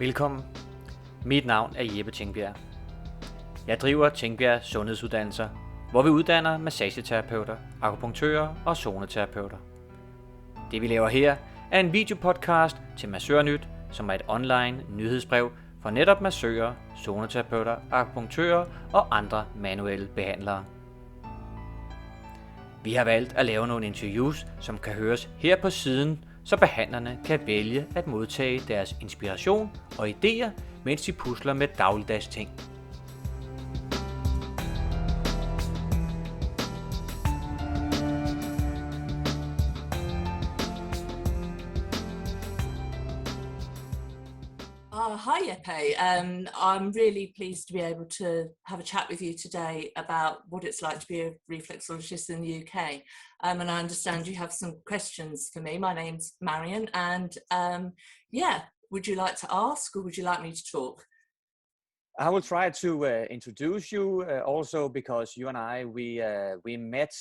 Velkommen. Mit navn er Jeppe Tengbjerg. Jeg driver Tengbjerg Sundhedsuddannelser, hvor vi uddanner massageterapeuter, akupunktører og zoneterapeuter. Det vi laver her er en videopodcast til Massørnyt, som er et online nyhedsbrev for netop massører, zoneterapeuter, akupunktører og andre manuelle behandlere. Vi har valgt at lave nogle interviews, som kan høres her på siden, så behandlerne kan vælge at modtage deres inspiration og idéer, mens de pusler med dagligdags ting. Hi Jeppe, I'm really pleased to be able to have a chat with you today about what it's like to be a reflexologist in the UK. And I understand you have some questions for me. My name's Marion, and would you like to ask or would you like me to talk? I will try to introduce you also because you and I, we met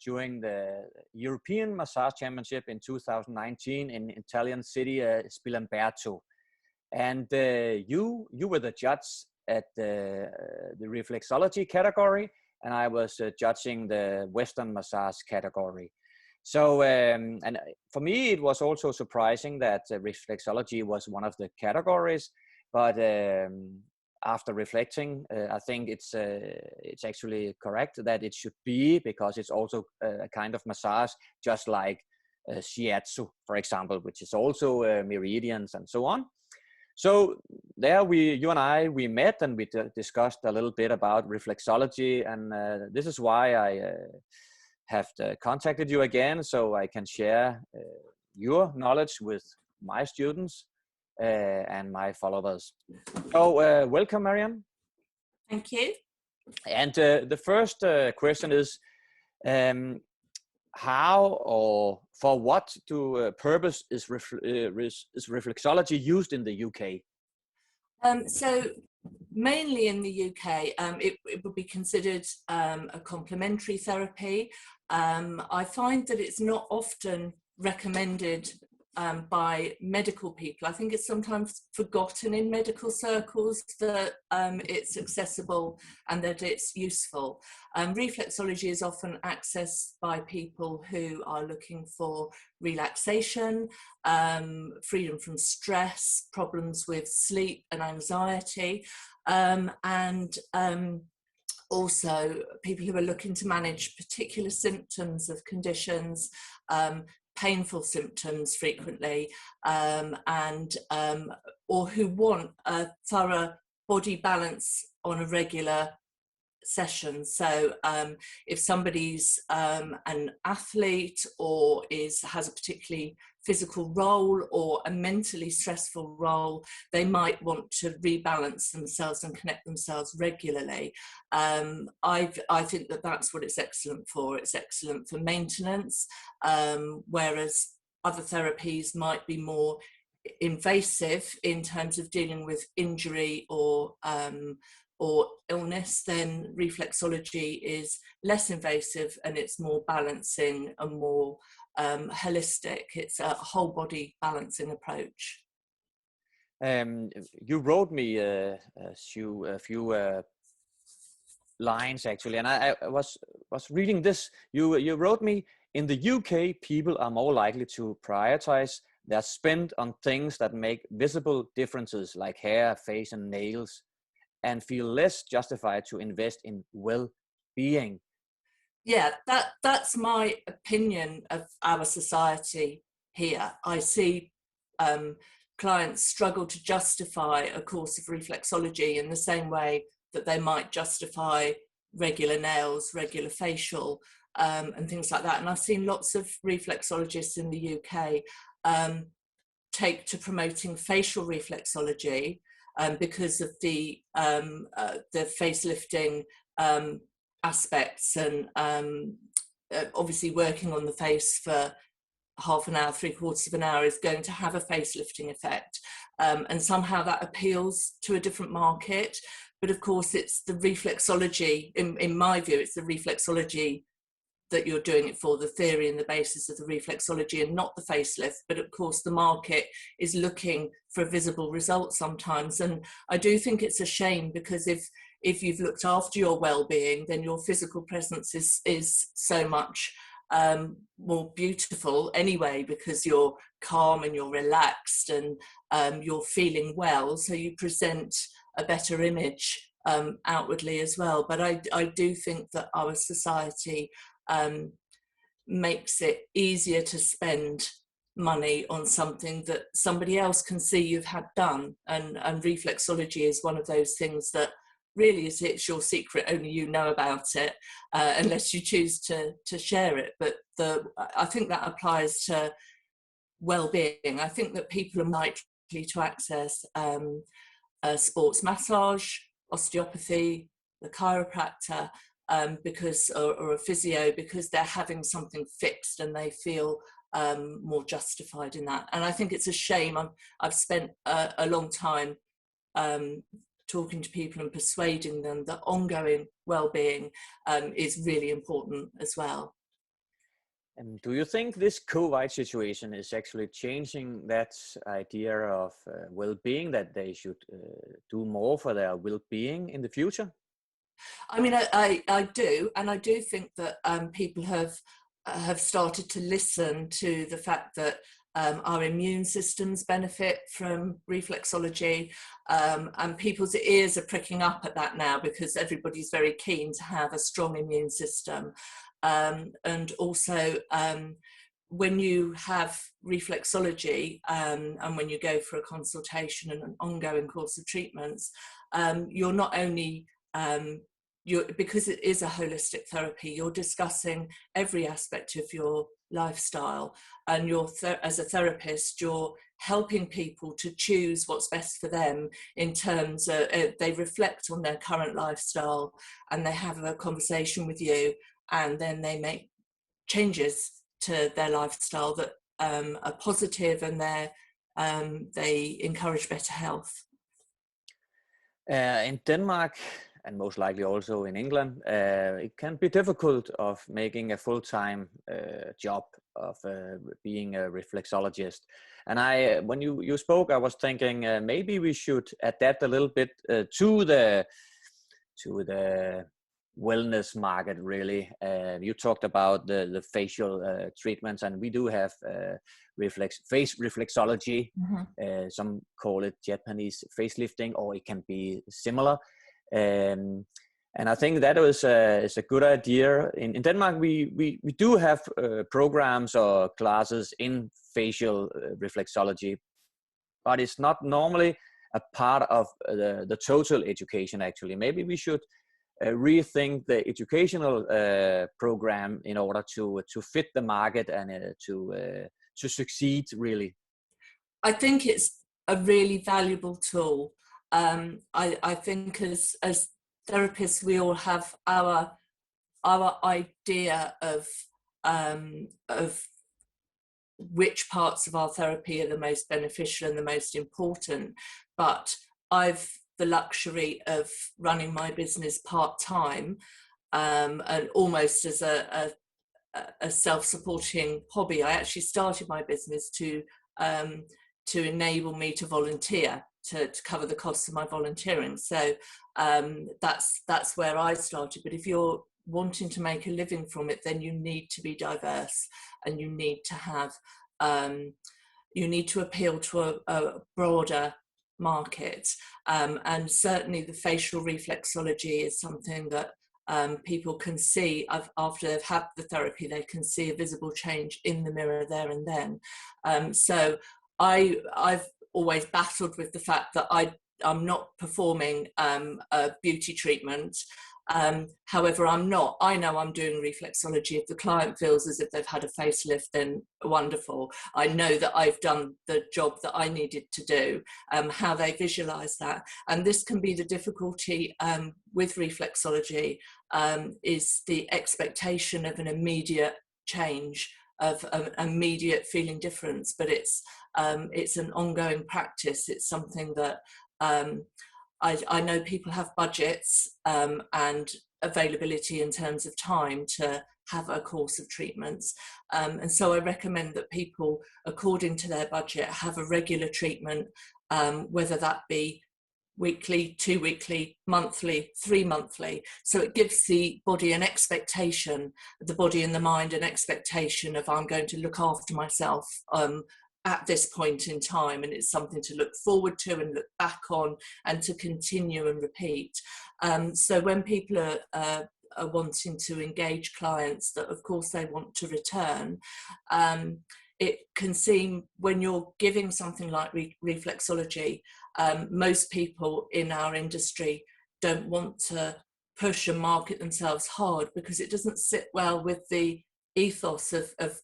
during the European Massage Championship in 2019 in Italian city Spilamberto. And you were the judge at the reflexology category, and I was judging the Western massage category. So, and for me, it was also surprising that reflexology was one of the categories. But after reflecting, I think it's actually correct that it should be, because it's also a kind of massage, just like shiatsu, for example, which is also meridians and so on. So there you and I, we met and we discussed a little bit about reflexology, and this is why I have contacted you again, so I can share your knowledge with my students and my followers. So welcome, Marion. Thank you. And the first question is, how or for what purpose is reflexology used in the UK? So mainly in the UK, it would be considered a complementary therapy. I find that it's not often recommended by medical people. I think it's sometimes forgotten in medical circles that it's accessible and that it's useful. Reflexology is often accessed by people who are looking for relaxation, freedom from stress, problems with sleep and anxiety, and also people who are looking to manage particular symptoms of conditions, painful symptoms frequently, or who want a thorough body balance on a regular session. So if somebody's an athlete or has a particularly physical role or a mentally stressful role, they might want to rebalance themselves and connect themselves regularly. I think that that's what it's excellent for. It's excellent for maintenance, whereas other therapies might be more invasive in terms of dealing with injury or illness. Then reflexology is less invasive and it's more balancing and more holistic. It's a whole body balancing approach. You wrote me a few lines actually, and I was reading this. You wrote me, in the UK, people are more likely to prioritize their spend on things that make visible differences like hair, face, and nails, and feel less justified to invest in well-being. Yeah, that's my opinion of our society here. I see clients struggle to justify a course of reflexology in the same way that they might justify regular nails, regular facial, and things like that. And I've seen lots of reflexologists in the UK take to promoting facial reflexology because of the facelifting aspects, and obviously working on the face for half an hour, 3/4 of an hour is going to have a facelifting effect, and somehow that appeals to a different market. But of course it's the reflexology, in my view, it's the reflexology that you're doing it for, the theory and the basis of the reflexology, and not the facelift. But of course the market is looking for a visible result sometimes, and I do think it's a shame, because if you've looked after your well-being, then your physical presence is so much more beautiful anyway, because you're calm and you're relaxed and you're feeling well, so you present a better image outwardly as well. But I do think that our society makes it easier to spend money on something that somebody else can see you've had done, and reflexology is one of those things that really it's your secret, only you know about it, unless you choose to share it. But I think that applies to well-being. I think that people are likely to access sports massage, osteopathy, the chiropractor, because or a physio, because they're having something fixed and they feel more justified in that. And I think it's a shame. I've spent a long time talking to people and persuading them that ongoing well-being is really important as well. And do you think this COVID situation is actually changing that idea of well-being, that they should do more for their well-being in the future? I mean, I do, and I do think that people have started to listen to the fact that our immune systems benefit from reflexology, and people's ears are pricking up at that now, because everybody's very keen to have a strong immune system. And also, when you have reflexology and when you go for a consultation and an ongoing course of treatments, you're not only because it is a holistic therapy, you're discussing every aspect of your lifestyle, and as a therapist, you're helping people to choose what's best for them in terms of they reflect on their current lifestyle and they have a conversation with you, and then they make changes to their lifestyle that are positive, and they encourage better health. In Denmark, and most likely also in England, it can be difficult of making a full-time job of being a reflexologist. And when you spoke, I was thinking maybe we should adapt a little bit to the wellness market, really. You talked about the facial treatments, and we do have face reflexology. Mm-hmm. Some call it Japanese facelifting, or it can be similar. And I think that is a good idea. In Denmark, we do have programs or classes in facial reflexology, but it's not normally a part of the total education, actually. Maybe we should rethink the educational program in order to fit the market and to succeed, really. I think it's a really valuable tool. I think as therapists, we all have our idea of which parts of our therapy are the most beneficial and the most important. But I've the luxury of running my business part-time, and almost as a self-supporting hobby. I actually started my business to enable me to volunteer, to cover the costs of my volunteering. So that's where I started. But if you're wanting to make a living from it, then you need to be diverse, and you need to have you need to appeal to a broader market, and certainly the facial reflexology is something that people can see after they've had the therapy. They can see a visible change in the mirror there and then. So I've always battled with the fact that I'm not performing a beauty treatment. However, I know I'm doing reflexology. If the client feels as if they've had a facelift, then wonderful. I know that I've done the job that I needed to do. How they visualize that, and this can be the difficulty with reflexology, is the expectation of an immediate change, of an immediate feeling difference. But it's an ongoing practice. It's something that I know people have budgets and availability in terms of time to have a course of treatments. And so I recommend that people, according to their budget, have a regular treatment, whether that be weekly, 2 weekly, monthly, 3 monthly. So it gives the body an expectation, the body and the mind an expectation of, I'm going to look after myself at this point in time, and it's something to look forward to and look back on and to continue and repeat. So when people are wanting to engage clients that of course they want to return, it can seem, when you're giving something like reflexology, most people in our industry don't want to push and market themselves hard because it doesn't sit well with the ethos of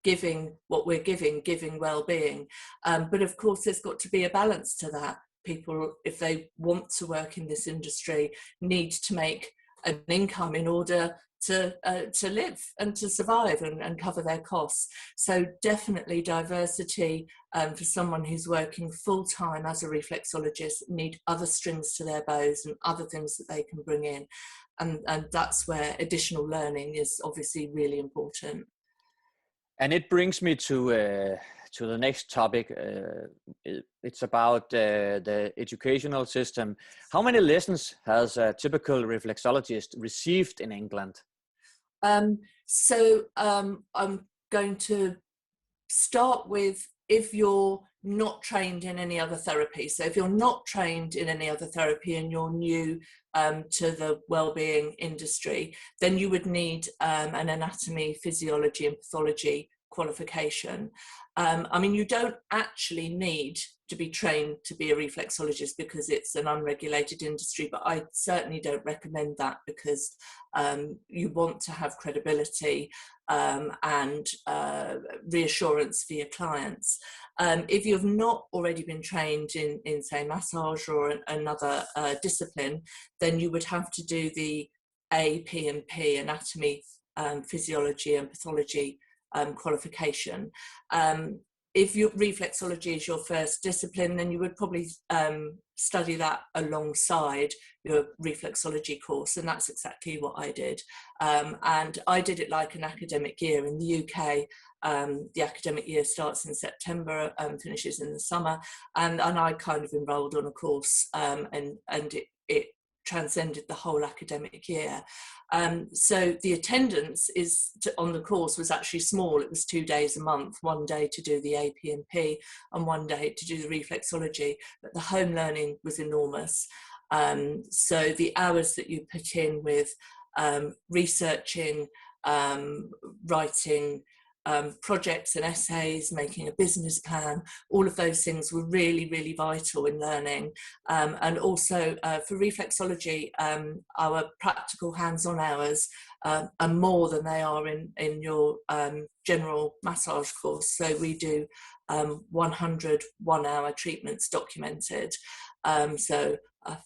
giving what we're giving well-being. But of course there's got to be a balance to that. People, if they want to work in this industry, need to make an income in order to live and to survive and cover their costs. So definitely diversity, for someone who's working full-time as a reflexologist, need other strings to their bows and other things that they can bring in. And that's where additional learning is obviously really important. And it brings me to the next topic. It's about the educational system. How many lessons has a typical reflexologist received in England? I'm going to start with, if you're not trained in any other therapy. So if you're not trained in any other therapy and you're new to the wellbeing industry, then you would need an anatomy, physiology and pathology qualification. I mean, you don't actually need to be trained to be a reflexologist because it's an unregulated industry, but I certainly don't recommend that, because you want to have credibility and reassurance for your clients. If you've not already been trained in say massage or another discipline, then you would have to do the APMP, anatomy, physiology and pathology qualification. If your reflexology is your first discipline, then you would probably study that alongside your reflexology course, and that's exactly what I did. And I did it like an academic year. In the UK, the academic year starts in September and finishes in the summer, and I kind of enrolled on a course, and it transcended the whole academic year. So the attendance on the course was actually small. It was 2 days a month, 1 day to do the APMP and 1 day to do the reflexology, but the home learning was enormous. So the hours that you put in with researching, writing projects and essays, making a business plan, all of those things were really, really vital in learning. And also for reflexology, our practical hands-on hours are more than they are in your general massage course. So we do 100 one-hour treatments documented. So a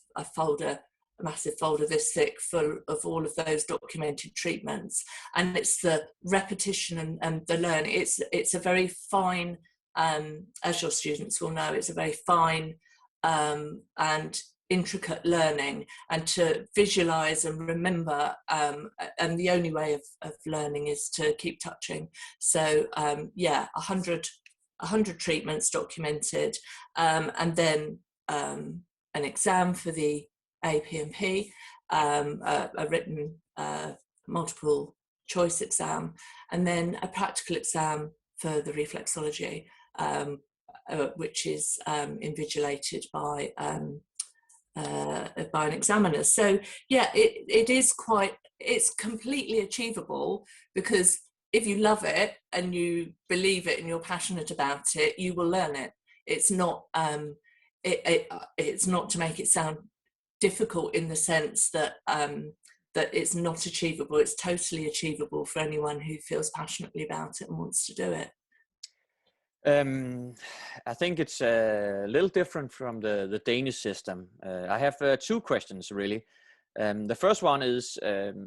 massive folder this thick full of all of those documented treatments, and it's the repetition and the learning. It's a very fine, as your students will know, it's a very fine and intricate learning, and to visualize and remember, and the only way of learning is to keep touching. So yeah, 100 treatments documented, and then an exam for the APMP, a written multiple choice exam, and then a practical exam for the reflexology, which is invigilated by an examiner. So yeah, it's completely achievable, because if you love it and you believe it and you're passionate about it, you will learn it. It's not it's not to make it sound difficult in the sense that that it's not achievable. It's totally achievable for anyone who feels passionately about it and wants to do it. I think it's a little different from the Danish system. I have 2 questions really. The first one is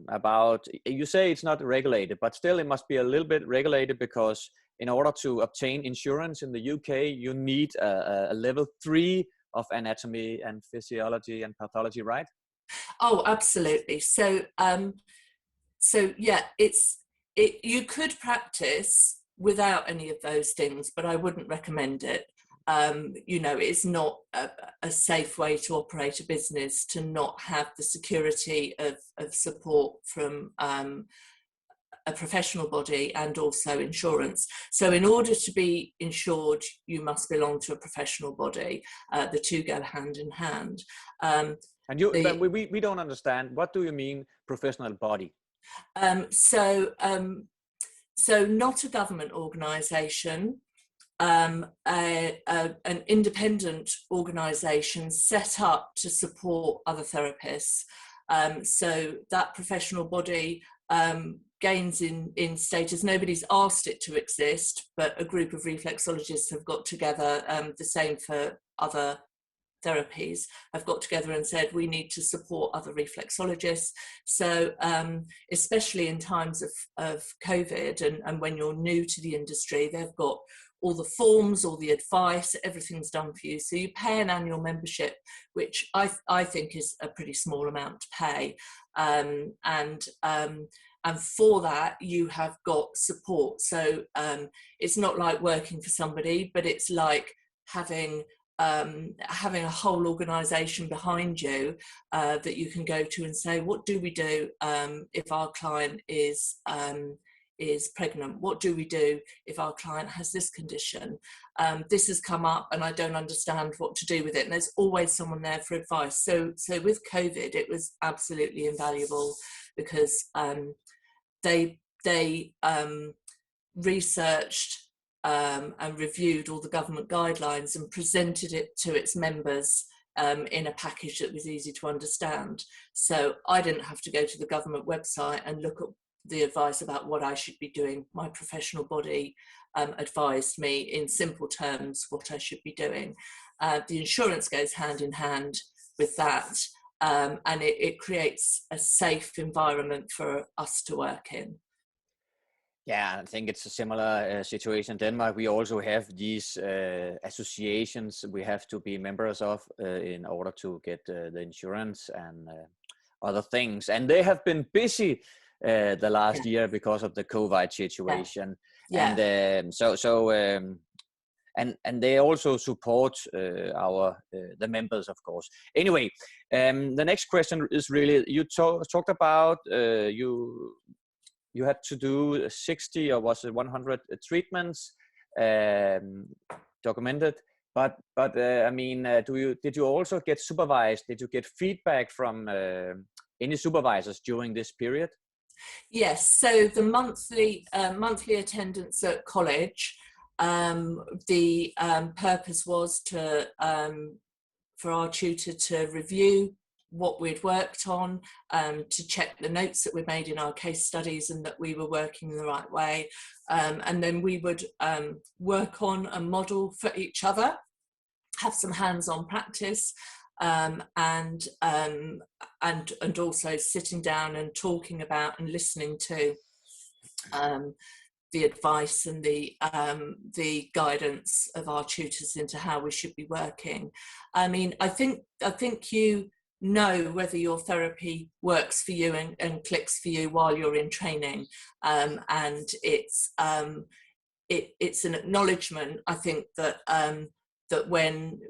about, you say it's not regulated, but still it must be a little bit regulated, because in order to obtain insurance in the UK, you need a level 3 of anatomy and physiology and pathology, right? Oh, absolutely. So so yeah, You could practice without any of those things, but I wouldn't recommend it. It's not a safe way to operate a business to not have the security of support from a professional body and also insurance. So in order to be insured, you must belong to a professional body. The two go hand in hand. But we don't understand. What do you mean professional body? So not a government organisation, an independent organisation set up to support other therapists. So that professional body gains in status. Nobody's asked it to exist, but a group of reflexologists have got together, the same for other therapies, have got together and said we need to support other reflexologists. So especially in times of COVID and when you're new to the industry, they've got all the forms, all the advice, everything's done for you. So you pay an annual membership, which I think is a pretty small amount to pay. And for that, you have got support. So it's not like working for somebody, but it's like having a whole organisation behind you that you can go to and say, what do we do if our client is pregnant? What do we do if our client has this condition? This has come up and I don't understand what to do with it. And there's always someone there for advice. So with COVID, it was absolutely invaluable because they researched and reviewed all the government guidelines and presented it to its members in a package that was easy to understand. So I didn't have to go to the government website and look at the advice about what I should be doing. My professional body advised me in simple terms what I should be doing. The insurance goes hand in hand with that, and it creates a safe environment for us to work in. Yeah, I think it's a similar situation in Denmark. We also have these associations we have to be members of in order to get the insurance and other things. And they have been busy the last year because of the COVID situation. Yeah. And they also support the members, of course. Anyway, the next question is really, you talked about you had to do 60 or was it 100 treatments documented. But I mean, did you also get supervised? Did you get feedback from any supervisors during this period? Yes. So the monthly attendance at college, the purpose was for our tutor to review what we'd worked on, to check the notes that we made in our case studies and that we were working in the right way. And then we would work on a model for each other, have some hands-on practice, and also sitting down and talking about and listening to the advice and the guidance of our tutors into how we should be working. I mean, I think you know whether your therapy works for you and clicks for you while you're in training, and it's an acknowledgement, I think, that that when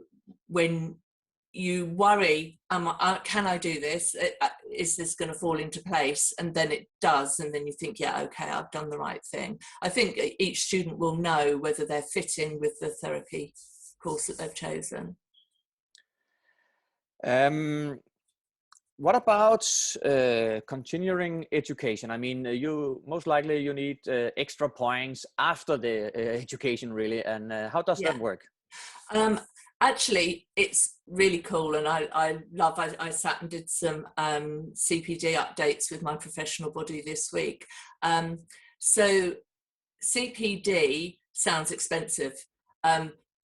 you worry, can I do this? Is this going to fall into place? And then it does, and then you think, yeah, okay, I've done the right thing. I think each student will know whether they're fitting with the therapy course that they've chosen. What about continuing education? I mean, you most likely you need extra points after the education, really. And how does that work? Actually, it's really cool, and I sat and did some CPD updates with my professional body this week. So CPD sounds expensive,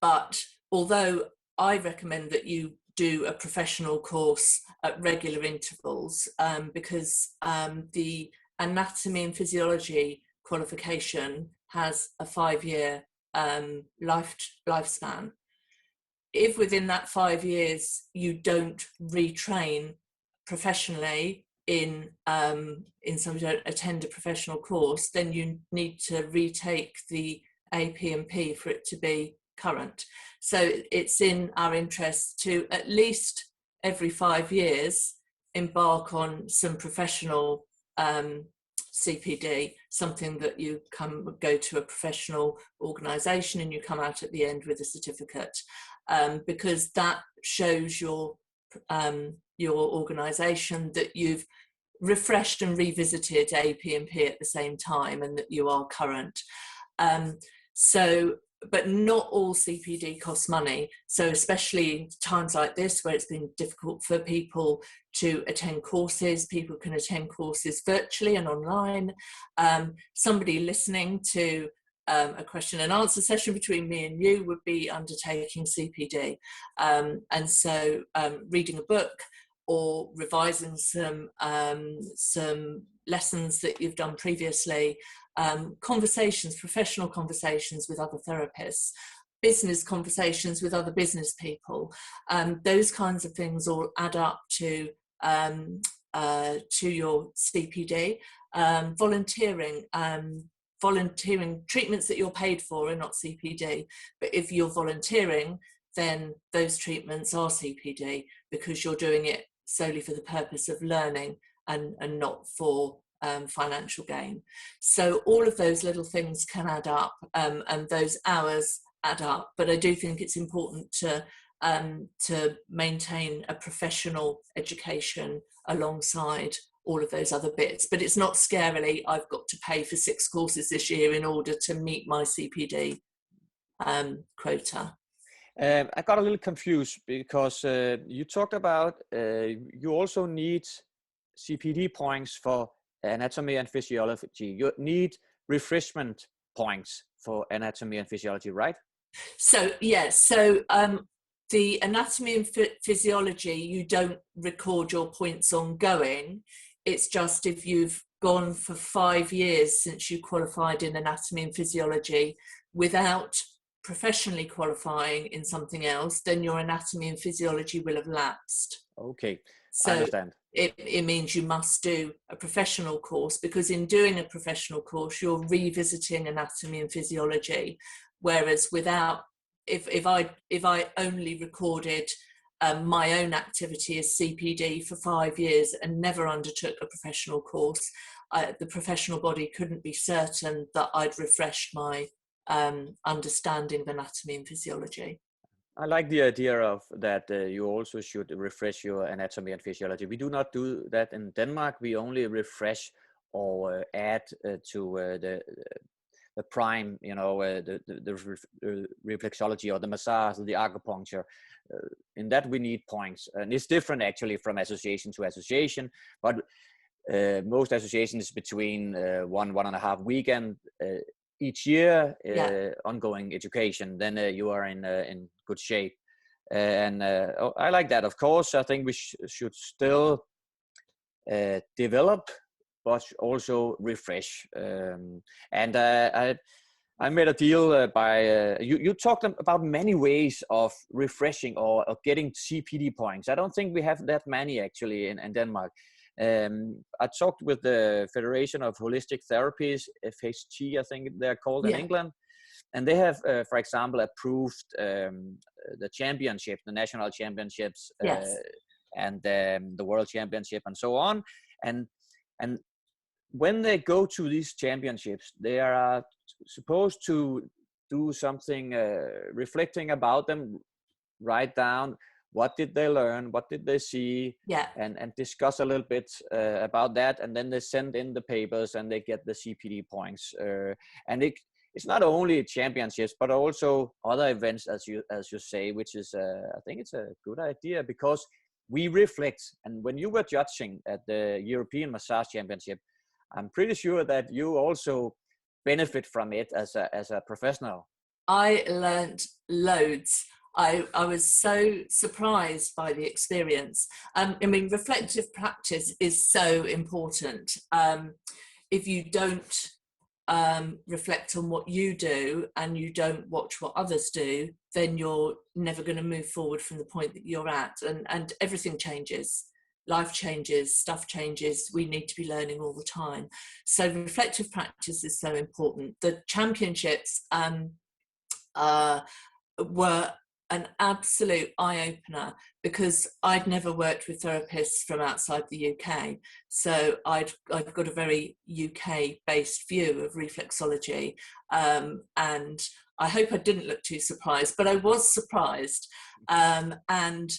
but although I recommend that you do a professional course at regular intervals, because the anatomy and physiology qualification has a 5-year lifespan. If within that 5 years you don't retrain professionally in some who don't attend a professional course, then you need to retake the APMP for it to be current. So it's in our interest to at least every 5 years embark on some professional CPD, something that you go to a professional organisation and you come out at the end with a certificate, because that shows your organisation that you've refreshed and revisited APMP at the same time and that you are current. But not all CPD costs money. So especially in times like this where it's been difficult for people to attend courses, people can attend courses virtually and online. Somebody listening to a question and answer session between me and you would be undertaking CPD. And so reading a book or revising some lessons that you've done previously, conversations, professional conversations with other therapists, business conversations with other business people, those kinds of things all add up to your CPD. Volunteering treatments that you're paid for are not CPD, but if you're volunteering, then those treatments are CPD because you're doing it solely for the purpose of learning and not for financial gain. So all of those little things can add up, and those hours add up. But I do think it's important to maintain a professional education alongside all of those other bits. But it's not scarily, I've got to pay for 6 courses this year in order to meet my CPD quota. I got a little confused because you talked about you also need CPD points for anatomy and physiology. You need refreshment points for anatomy and physiology, right? So, yes. So the anatomy and physiology, you don't record your points ongoing. It's just if you've gone for 5 years since you qualified in anatomy and physiology without professionally qualifying in something else, then your anatomy and physiology will have lapsed. Okay, so I understand. It means you must do a professional course, because in doing a professional course, you're revisiting anatomy and physiology. Whereas without, if I only recorded my own activity as CPD for 5 years and never undertook a professional course, the professional body couldn't be certain that I'd refreshed my understanding of anatomy and physiology. I like the idea of that you also should refresh your anatomy and physiology. We do not do that in Denmark. We only refresh or add to the prime, you know, the reflexology or the massage, the acupuncture. In that we need points, and it's different actually from association to association. But most associations between 1.5 weekend each year, ongoing education. Then you are in good shape, and I like that. Of course, I think we should still develop, but also refresh. And I made a deal by you talked about many ways of refreshing or getting CPD points. I don't think we have that many actually in Denmark. I talked with the Federation of Holistic Therapies, FHT, I think they're called in England, and they have, for example, approved the championship, the national championships, and the world championship, and so on. And when they go to these championships, they are supposed to do something reflecting about them, write down what did they learn, what did they see, and discuss a little bit about that, and then they send in the papers and they get the CPD points. And it's not only championships, but also other events, as you say, which is I think it's a good idea, because we reflect. And when you were judging at the European Massage Championship, I'm pretty sure that you also benefit from it as a professional. I learned loads. I was so surprised by the experience. I mean, reflective practice is so important. If you don't reflect on what you do and you don't watch what others do, then you're never going to move forward from the point that you're at, and everything changes. life changes, stuff changes, we need to be learning all the time. So reflective practice is so important. The championships were an absolute eye-opener, because I'd never worked with therapists from outside the UK. So I've got a very UK-based view of reflexology, and I hope I didn't look too surprised, but I was surprised. And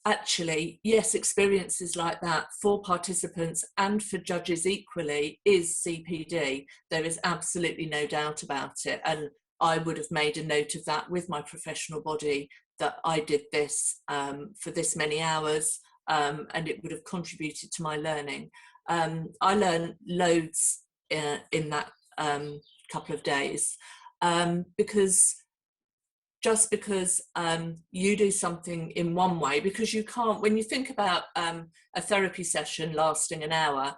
actually, yes, experiences like that for participants and for judges equally is CPD. There is absolutely no doubt about it. And I would have made a note of that with my professional body, that I did this for this many hours, and it would have contributed to my learning. I learned loads in that couple of days, because just because you do something in one way, because you can't, when you think about a therapy session lasting an hour,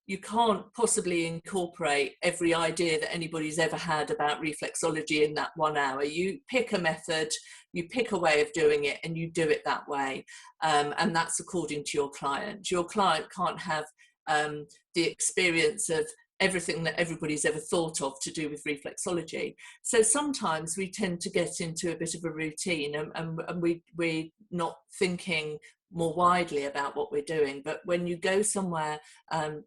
you can't possibly incorporate every idea that anybody's ever had about reflexology in that 1 hour. You pick a method, you pick a way of doing it, and you do it that way. And that's according to your client. Your client can't have the experience of everything that everybody's ever thought of to do with reflexology. So sometimes we tend to get into a bit of a routine, and we're not thinking more widely about what we're doing. But when you go somewhere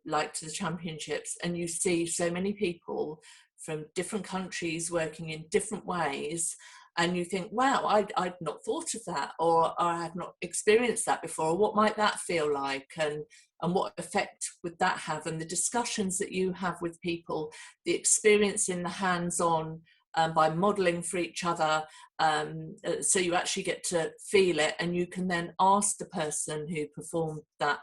like to the championships, and you see so many people from different countries working in different ways, and you think, wow, I'd not thought of that, or I have not experienced that before, or what might that feel like, and what effect would that have, and the discussions that you have with people, the experience in the hands-on, by modelling for each other, so you actually get to feel it, and you can then ask the person who performed that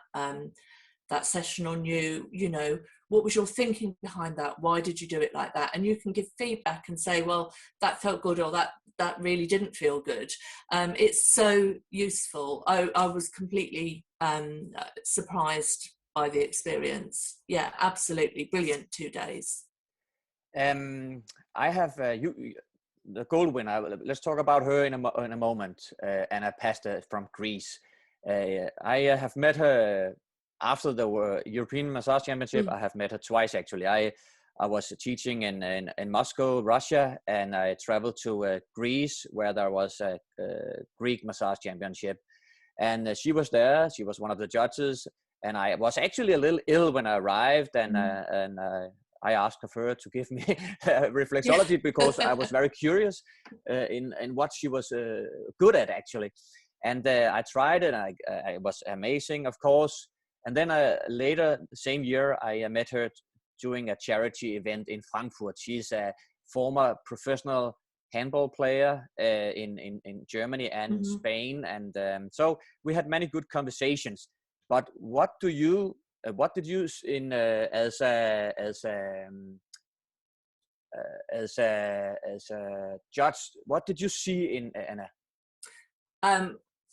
that session on you, you know, what was your thinking behind that? Why did you do it like that? And you can give feedback and say, well, that felt good, or that really didn't feel good. It's so useful. I was completely surprised by the experience. Yeah, absolutely brilliant 2 days. I have the gold winner. Let's talk about her in a moment. Anna Pasta from Greece. I have met her after the European Massage Championship. I have met her twice actually. I was teaching in Moscow, Russia, and I traveled to Greece, where there was a Greek Massage Championship, and she was there. She was one of the judges, and I was actually a little ill when I arrived, and I asked her to give me reflexology because I was very curious in what she was good at actually. And I tried it, and it was amazing, of course. And then later, the same year, I met her doing a charity event in Frankfurt. She's a former professional handball player in Germany and Spain. And so we had many good conversations. But what did you in as a judge? What did you see in Anna?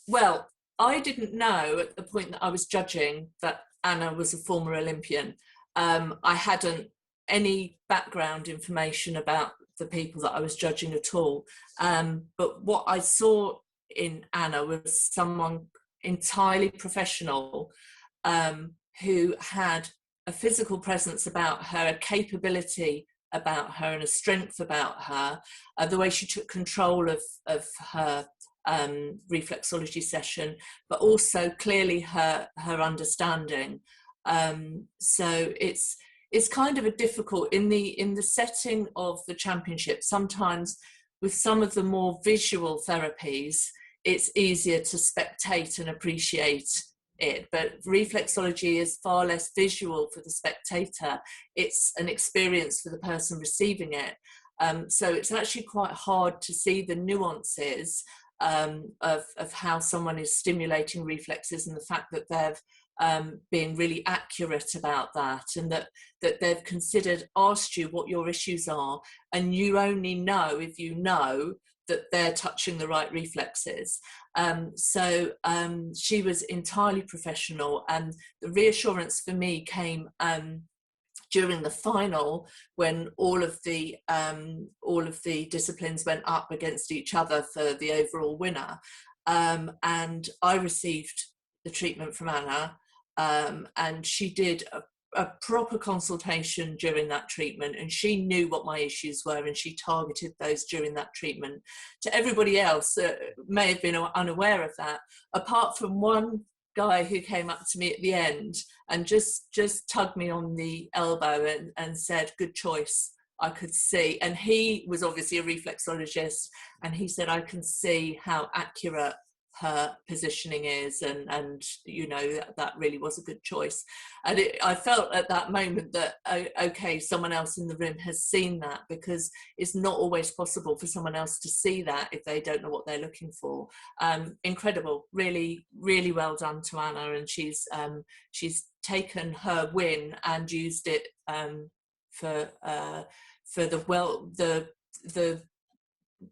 Well, I didn't know at the point that I was judging that Anna was a former Olympian. I hadn't any background information about the people that I was judging at all. But what I saw in Anna was someone entirely professional, who had a physical presence about her, a capability about her, and a strength about her, the way she took control of her reflexology session, but also clearly her understanding. So it's kind of a difficult in the setting of the championship. Sometimes with some of the more visual therapies, it's easier to spectate and appreciate it, but reflexology is far less visual for the spectator. It's an experience for the person receiving it. So it's actually quite hard to see the nuances of how someone is stimulating reflexes, and the fact that they've been really accurate about that, and that they've asked you what your issues are, and you only know if you know that they're touching the right reflexes. So she was entirely professional, and the reassurance for me came during the final, when all of the disciplines went up against each other for the overall winner, and I received the treatment from Anna, and she did a proper consultation during that treatment, and she knew what my issues were and she targeted those during that treatment. To everybody else that may have been unaware of that, apart from one guy who came up to me at the end and just tugged me on the elbow and said, "Good choice." I could see, and he was obviously a reflexologist, and he said, "I can see how accurate her positioning is, and you know, that really was a good choice." And I felt at that moment that, okay, someone else in the room has seen that, because it's not always possible for someone else to see that if they don't know what they're looking for. Incredible, really, really well done to Anna, and she's taken her win and used it for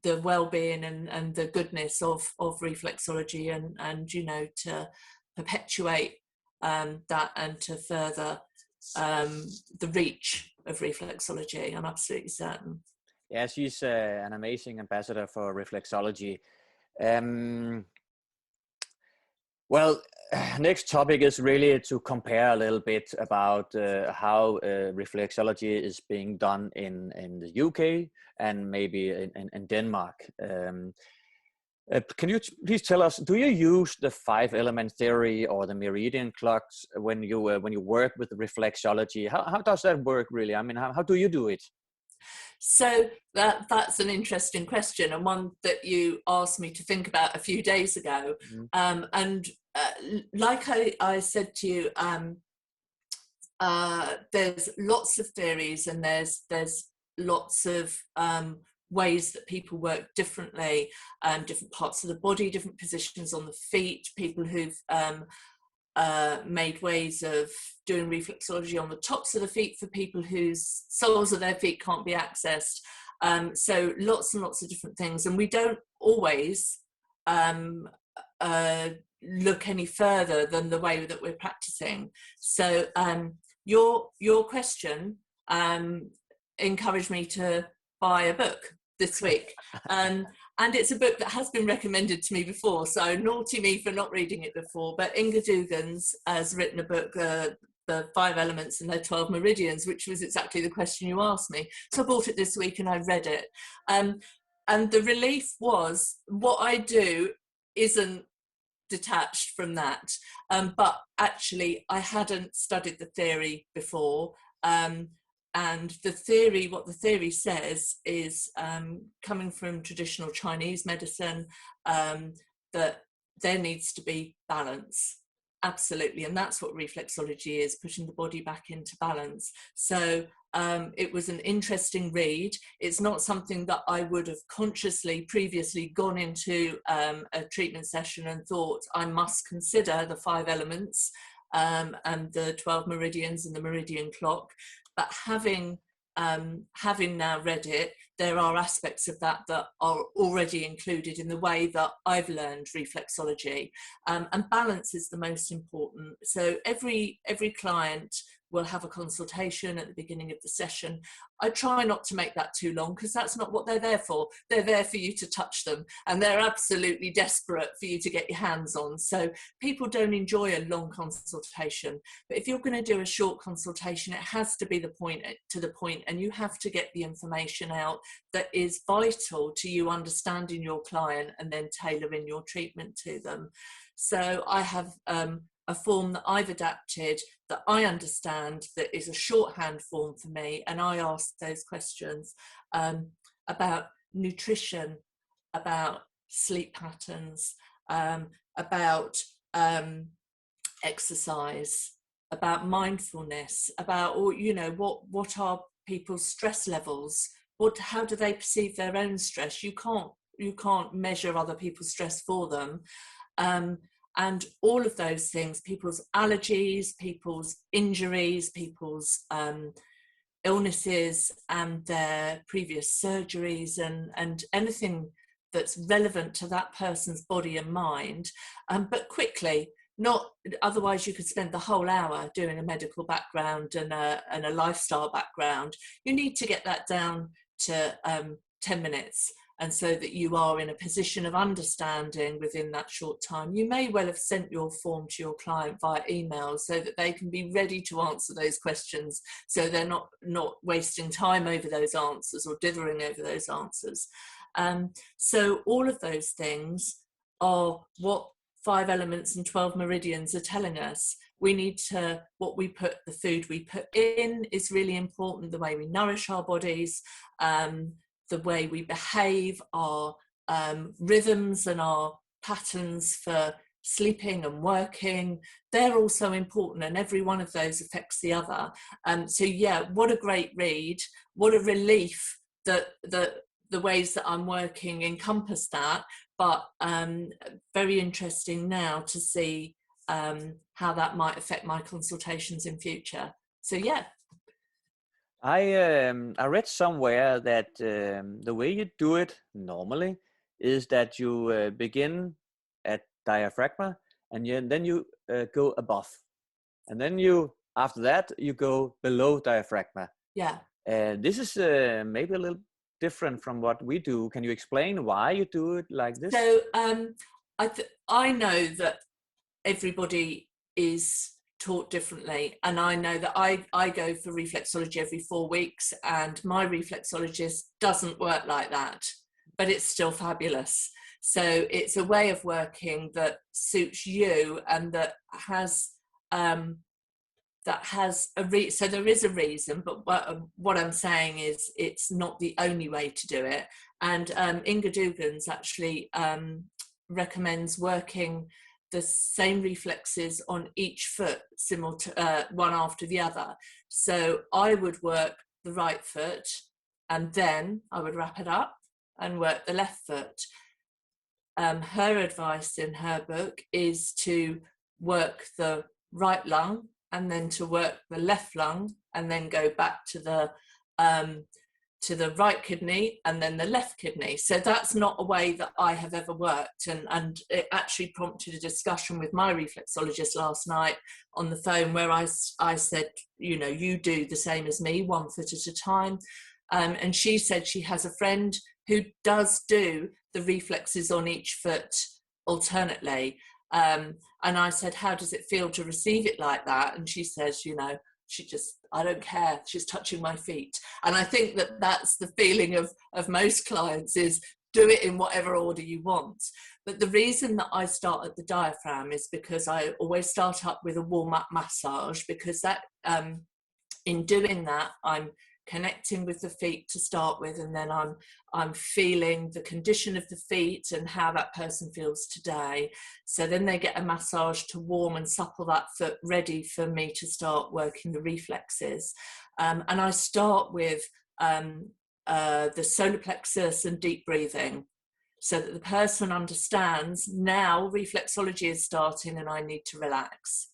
the well-being and the goodness of reflexology, and you know, to perpetuate that and to further the reach of reflexology. I'm absolutely certain. Yeah, she's an amazing ambassador for reflexology. Well, next topic is really to compare a little bit about how reflexology is being done in the UK and maybe in Denmark. Can you please tell us, do you use the 5-element theory or the meridian clocks when you work with reflexology? How does that work really? I mean, how do you do it? So that's an interesting question, and one that you asked me to think about a few days ago. And like I said to you, there's lots of theories, and there's lots of ways that people work differently, different parts of the body, different positions on the feet, people who've made ways of doing reflexology on the tops of the feet for people whose soles of their feet can't be accessed. So lots and lots of different things, and we don't always look any further than the way that we're practicing. So your question encouraged me to buy a book this week. And it's a book that has been recommended to me before, so naughty me for not reading it before. But Inga Dugans has written a book, The 5 Elements and Their 12 Meridians, which was exactly the question you asked me. So I bought it this week and I read it. And the relief was, what I do isn't detached from that. But actually, I hadn't studied the theory before. And what the theory says is, coming from traditional Chinese medicine, that there needs to be balance. Absolutely. And that's what reflexology is, putting the body back into balance. So it was an interesting read. It's not something that I would have consciously previously gone into a treatment session and thought, I must consider the 5 elements and the 12 meridians and the meridian clock. But having now read it, there are aspects of that that are already included in the way that I've learned reflexology. And balance is the most important. So every client will have a consultation at the beginning of the session. I try not to make that too long, because that's not what they're there for. They're there for you to touch them, and they're absolutely desperate for you to get your hands on. So people don't enjoy a long consultation, but if you're going to do a short consultation, it has to be to the point, and you have to get the information out that is vital to you understanding your client and then tailoring your treatment to them. So I have a form that I've adapted that I understand, that is a shorthand form for me, and I ask those questions about nutrition, about sleep patterns, about exercise, about mindfulness, about, or you know, what are people's stress levels, how do they perceive their own stress. You can't measure other people's stress for them. And all of those things, people's allergies, people's injuries, people's illnesses and their previous surgeries, and anything that's relevant to that person's body and mind, but quickly, not otherwise you could spend the whole hour doing a medical background and a lifestyle background. You need to get that down to 10 minutes. And so that you are in a position of understanding within that short time. You may well have sent your form to your client via email so that they can be ready to answer those questions, so they're not wasting time over those answers or dithering over those answers. So all of those things are what 5 elements and 12 meridians are telling us. We need to, the food we put in is really important, the way we nourish our bodies, the way we behave, our rhythms and our patterns for sleeping and working, they're also important, and every one of those affects the other. So yeah, what a great read. What a relief that the ways that I'm working encompass that, but very interesting now to see how that might affect my consultations in future. So yeah. I read somewhere that the way you do it normally is that you begin at diaphragm, and then you go above, and then after that you go below diaphragm. Yeah. This is maybe a little different from what we do. Can you explain why you do it like this? So I know that everybody is taught differently, and I know that I go for reflexology every 4 weeks, and my reflexologist doesn't work like that, but it's still fabulous. So it's a way of working that suits you, and that has so there is a reason, but what I'm saying is it's not the only way to do it. And Inga Dugans actually recommends working the same reflexes on each foot one after the other. So I would work the right foot, and then I would wrap it up and work the left foot. Her advice in her book is to work the right lung, and then to work the left lung, and then go back to the right kidney and then the left kidney. So that's not a way that I have ever worked, and it actually prompted a discussion with my reflexologist last night on the phone, where I said, you do the same as me, 1 foot at a time. And she said she has a friend who does do the reflexes on each foot alternately. And I said, how does it feel to receive it like that? And she says, I don't care, she's touching my feet. And I think that that's the feeling of most clients, is do it in whatever order you want. But the reason that I start at the diaphragm is because I always start up with a warm-up massage, because that in doing that, I'm connecting with the feet to start with, and then I'm feeling the condition of the feet and how that person feels today. So then they get a massage to warm and supple that foot, ready for me to start working the reflexes. And I start with the solar plexus and deep breathing, so that the person understands now reflexology is starting and I need to relax.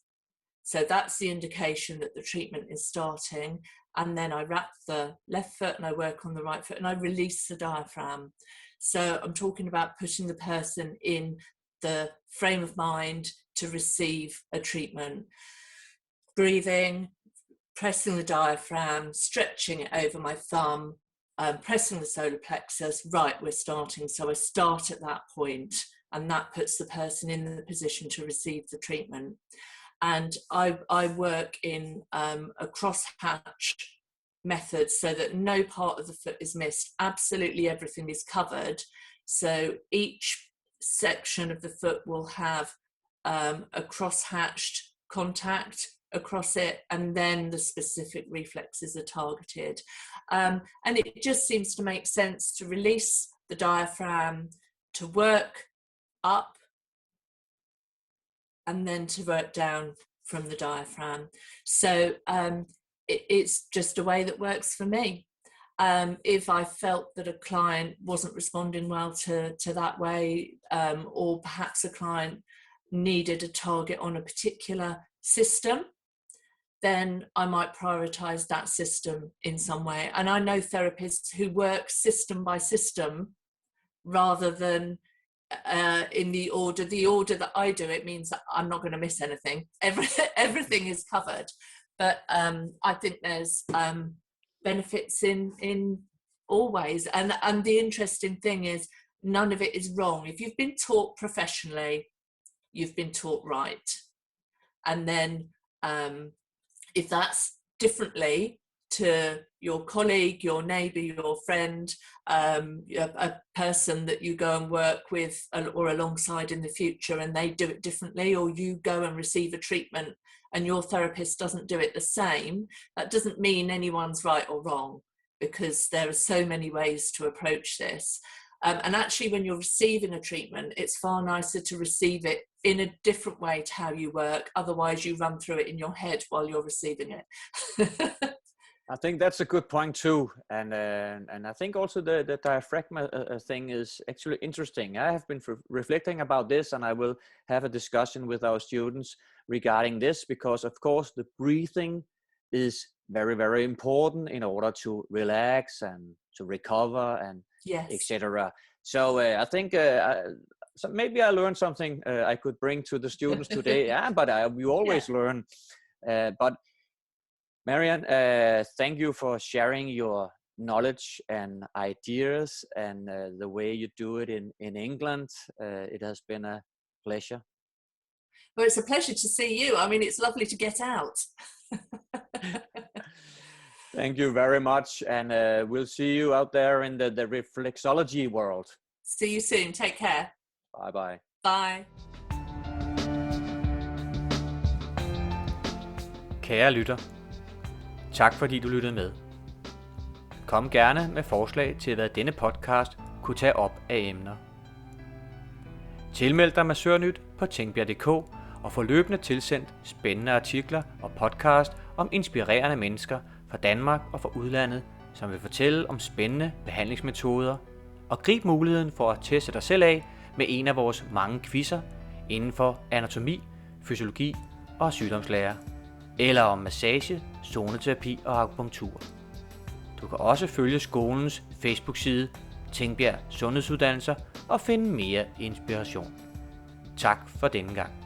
So that's the indication that the treatment is starting. And then I wrap the left foot and I work on the right foot, and I release the diaphragm. So I'm talking about putting the person in the frame of mind to receive a treatment. Breathing, pressing the diaphragm, stretching it over my thumb, pressing the solar plexus. Right, we're starting. So I start at that point, and that puts the person in the position to receive the treatment. And I work in a cross-hatch method, so that no part of the foot is missed. Absolutely everything is covered. So each section of the foot will have a cross-hatched contact across it, and then the specific reflexes are targeted. And it just seems to make sense to release the diaphragm, to work up, and then to work down from the diaphragm. So it's just a way that works for me. If I felt that a client wasn't responding well to that way, or perhaps a client needed a target on a particular system, then I might prioritize that system in some way. And I know therapists who work system by system rather than in the order that I do. It means that I'm not going to miss anything. Everything is covered. But I think there's benefits in Always. And the interesting thing is, none of it is wrong. If you've been taught professionally, you've been taught right. And then if that's differently to your colleague, your neighbour, your friend, a person that you go and work with or alongside in the future, and they do it differently, or you go and receive a treatment and your therapist doesn't do it the same, that doesn't mean anyone's right or wrong, because there are so many ways to approach this. And actually, when you're receiving a treatment, it's far nicer to receive it in a different way to how you work. Otherwise, you run through it in your head while you're receiving it. I think that's a good point too, and I think also the diaphragm thing is actually interesting. I have been reflecting about this, and I will have a discussion with our students regarding this, because of course the breathing is very, very important in order to relax and to recover and yes, etc. So I think so maybe I learned something I could bring to the students today. Yeah, but we always learn. But Marion, thank you for sharing your knowledge and ideas and the way you do it in England. It has been a pleasure. Well, it's a pleasure to see you. I mean, it's lovely to get out. Thank you very much. And we'll see you out there in the reflexology world. See you soon. Take care. Bye-bye. Bye. Kære lytter, tak fordi du lyttede med. Kom gerne med forslag til, hvad denne podcast kunne tage op af emner. Tilmeld dig Massørnyt på Tengbjerg.dk og få løbende tilsendt spændende artikler og podcast om inspirerende mennesker fra Danmark og fra udlandet, som vil fortælle om spændende behandlingsmetoder, og grib muligheden for at teste dig selv af med en af vores mange quizzer inden for anatomi, fysiologi og sygdomslære, eller om massage, zoneterapi og akupunktur. Du kan også følge skolens Facebook-side Tengbjerg Sundhedsuddannelser og finde mere inspiration. Tak for denne gang.